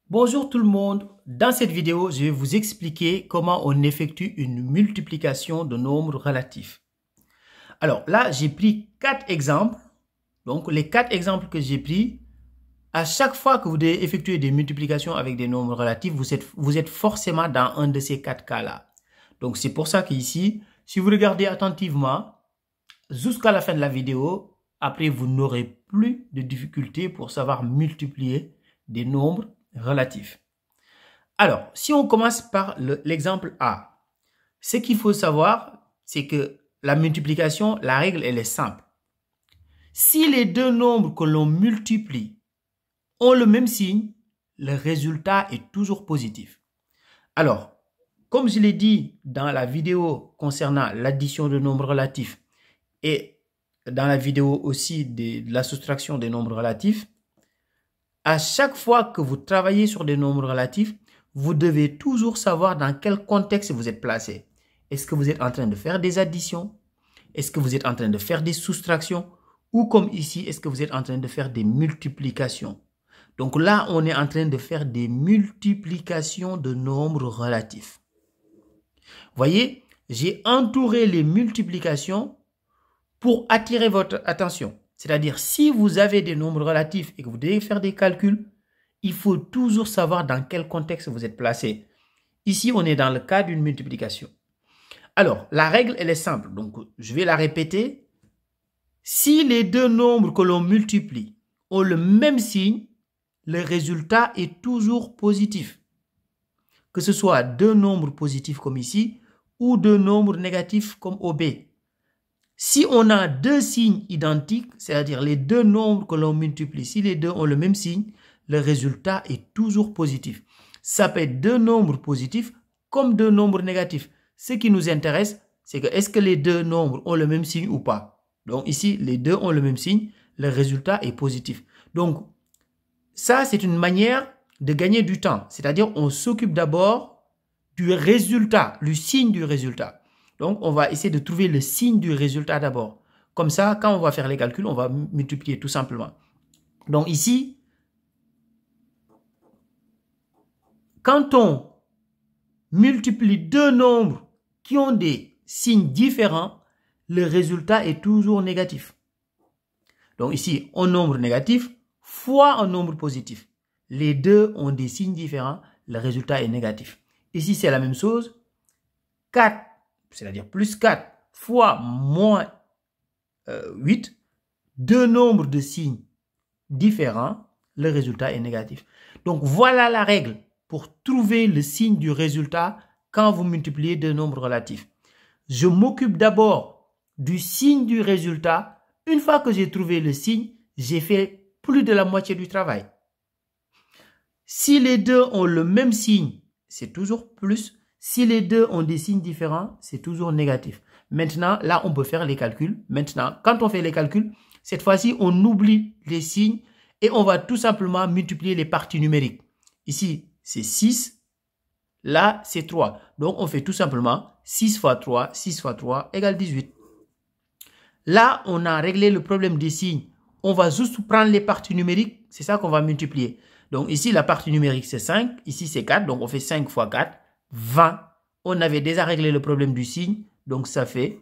Bonjour tout le monde, dans cette vidéo, je vais vous expliquer comment on effectue une multiplication de nombres relatifs. Alors là, j'ai pris 4 exemples. Donc les 4 exemples que j'ai pris, à chaque fois que vous devez effectuer des multiplications avec des nombres relatifs, vous êtes forcément dans un de ces 4 cas-là. Donc c'est pour ça qu'ici, si vous regardez attentivement, jusqu'à la fin de la vidéo, après vous n'aurez plus de difficultés pour savoir multiplier des nombres relatifs. Alors, si on commence par l'exemple A, ce qu'il faut savoir, c'est que la multiplication, la règle, elle est simple. Si les deux nombres que l'on multiplie ont le même signe, le résultat est toujours positif. Alors, comme je l'ai dit dans la vidéo concernant l'addition de nombres relatifs et dans la vidéo aussi de la soustraction des nombres relatifs, à chaque fois que vous travaillez sur des nombres relatifs, vous devez toujours savoir dans quel contexte vous êtes placé. Est-ce que vous êtes en train de faire des additions? Est-ce que vous êtes en train de faire des soustractions? Ou comme ici, est-ce que vous êtes en train de faire des multiplications? Donc là, on est en train de faire des multiplications de nombres relatifs. Voyez, j'ai entouré les multiplications pour attirer votre attention. C'est-à-dire, si vous avez des nombres relatifs et que vous devez faire des calculs, il faut toujours savoir dans quel contexte vous êtes placé. Ici, on est dans le cas d'une multiplication. Alors, la règle, elle est simple. Donc, je vais la répéter. Si les deux nombres que l'on multiplie ont le même signe, le résultat est toujours positif. Que ce soit deux nombres positifs comme ici ou deux nombres négatifs comme OB. Si on a deux signes identiques, c'est-à-dire les deux nombres que l'on multiplie, si les deux ont le même signe, le résultat est toujours positif. Ça peut être deux nombres positifs comme deux nombres négatifs. Ce qui nous intéresse, c'est que est-ce que les deux nombres ont le même signe ou pas. Donc ici, les deux ont le même signe, le résultat est positif. Donc ça, c'est une manière de gagner du temps. C'est-à-dire on s'occupe d'abord du résultat, le signe du résultat. Donc, on va essayer de trouver le signe du résultat d'abord. Comme ça, quand on va faire les calculs, on va multiplier tout simplement. Donc ici, quand on multiplie deux nombres qui ont des signes différents, le résultat est toujours négatif. Donc ici, un nombre négatif fois un nombre positif. Les deux ont des signes différents, le résultat est négatif. Ici, c'est la même chose. 4, c'est-à-dire plus 4 fois moins 8, deux nombres de signes différents, le résultat est négatif. Donc voilà la règle pour trouver le signe du résultat quand vous multipliez deux nombres relatifs. Je m'occupe d'abord du signe du résultat. Une fois que j'ai trouvé le signe, j'ai fait plus de la moitié du travail. Si les deux ont le même signe, c'est toujours plus. Si les deux ont des signes différents, c'est toujours négatif. Maintenant, là, on peut faire les calculs. Maintenant, quand on fait les calculs, cette fois-ci, on oublie les signes et on va tout simplement multiplier les parties numériques. Ici, c'est 6. Là, c'est 3. Donc, on fait tout simplement 6 fois 3 égale 18. Là, on a réglé le problème des signes. On va juste prendre les parties numériques. C'est ça qu'on va multiplier. Donc, ici, la partie numérique, c'est 5. Ici, c'est 4. Donc, on fait 5 fois 4. 20. On avait déjà réglé le problème du signe. Donc, ça fait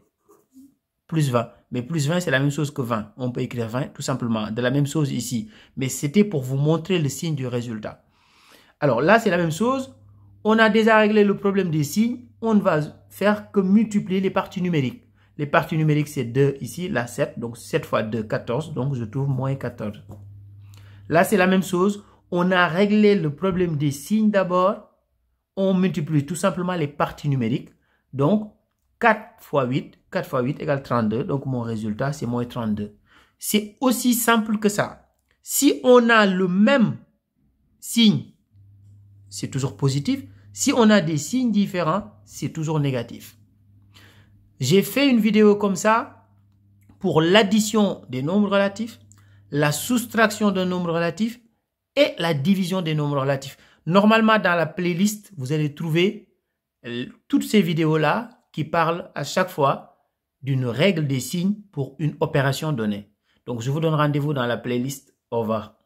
plus 20. Mais plus 20, c'est la même chose que 20. On peut écrire 20 tout simplement. De la même chose ici. Mais c'était pour vous montrer le signe du résultat. Alors là, c'est la même chose. On a déjà réglé le problème des signes. On ne va faire que multiplier les parties numériques. Les parties numériques, c'est 2 ici. Là, 7. Donc, 7 fois 2, 14. Donc, je trouve moins 14. Là, c'est la même chose. On a réglé le problème des signes d'abord. On multiplie tout simplement les parties numériques. Donc, 4 fois 8 égale 32. Donc, mon résultat, c'est moins 32. C'est aussi simple que ça. Si on a le même signe, c'est toujours positif. Si on a des signes différents, c'est toujours négatif. J'ai fait une vidéo comme ça pour l'addition des nombres relatifs, la soustraction d'un nombre relatif et la division des nombres relatifs. Normalement, dans la playlist, vous allez trouver toutes ces vidéos-là qui parlent à chaque fois d'une règle des signes pour une opération donnée. Donc, je vous donne rendez-vous dans la playlist. Au revoir.